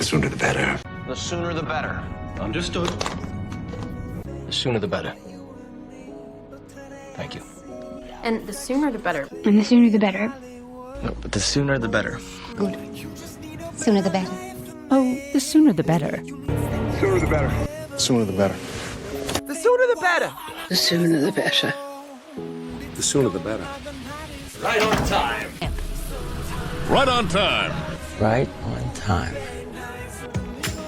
The sooner the better. The sooner the better. Understood. The sooner the better. Thank you. And the sooner the better. And the sooner the better. No, but the sooner the better. Good. Sooner the better. Oh, the sooner the better. Sooner the better. Sooner the better. The sooner the better. The sooner the better. The sooner the better. Right on time. Right on time. Right on time.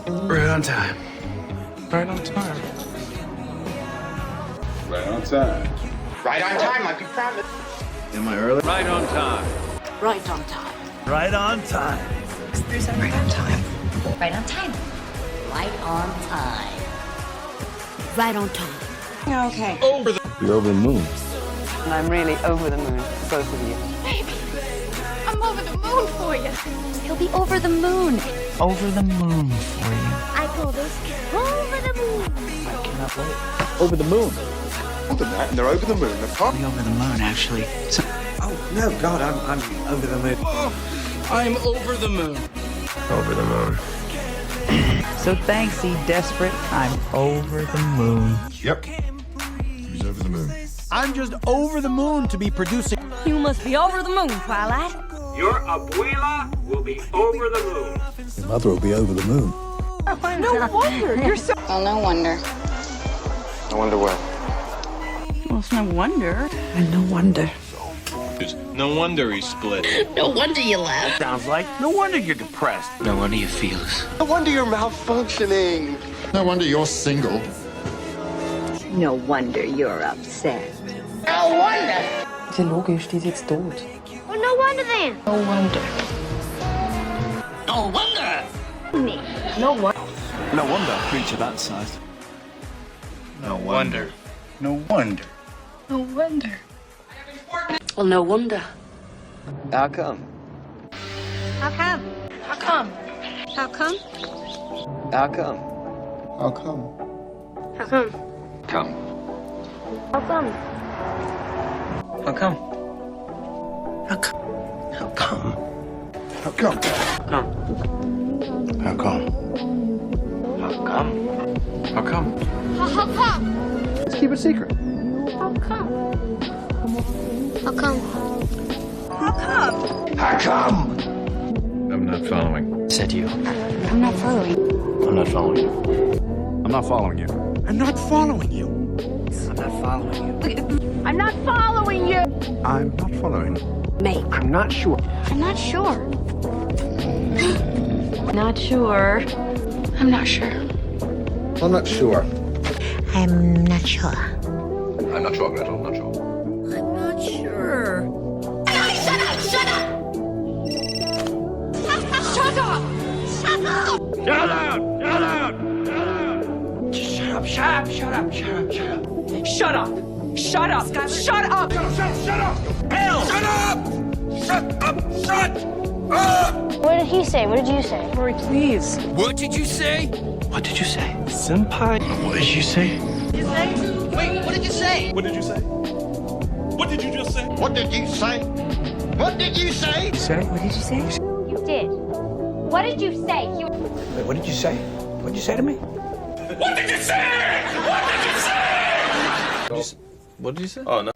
Right on time. Right on time. Right on time. Right on time, like we promised. Am I early? Right on time. Right on time. Right on time. Right on time. Right on time. Right on time. Right on time. Okay. You're over the moon. And I'm really over the moon, both of you. Baby, I'm over the moon for you. He'll be over the moon. Over the moon for you. I call this over the moon. I cannot wait. Over the moon. More than that, and they're over the moon. They're probably Over the moon, actually. Oh, no, God, I'm over the moon. I'm over the moon. Over the moon. So thanks, 𝗘𝗱𝗶𝗁. I'm over the moon. Yep. He's over the moon. I'm just over the moon to be producing. You must be over the moon, Twilight. Your abuela will be over the moon. Your mother will be over the moon. No wonder. You're so... Well, no wonder. I wonder what. Well, it's no wonder. And no wonder. No wonder he's split. No wonder you laugh. Sounds like no wonder you're depressed. No wonder you feel us. No wonder you're malfunctioning. No wonder you're single. No wonder you're upset. No wonder. Ist ja logisch, die ist jetzt tot. Well, no wonder then. No wonder. No wonder. No wonder. No wonder a creature that size. No wonder. No wonder. No wonder. Well, no wonder. How come? How come? How come? How come? How come? How come? How come? Come. How come? How come? How come? How come? How come? How come? How come? How come? Let's keep it secret. How come? How come? How come? How come? I'm not following. Said you. I'm not following. I'm not following you. I'm not following you. I'm not following you. I'm not following you. I'm not following you. I'm not following. Mate. I'm not sure. I'm not sure. Not sure. I'm not sure. I'm not sure. I'm not sure. I'm not sure, Gretel. I'm not sure. I'm not sure. Shut up! Shut up! Shut up! Shut up! Shut up! Shut up! Shut up! Shut up, shut up, shut up, shut up, shut up. Shut up! Shut up! Shut up! Shut up! Hell! Shut up! Shut up! Shut up! What did he say? What did you say? Rory, please. What did you say? What did you say? Senpai. What did you say? Wait, what did you say? What did you say? What did you just say? What did you say? What did you say? What did you say? You did. What did you say? Wait, what did you say? What did you say to me? What did you say? What did you say? What did you say? Oh, no.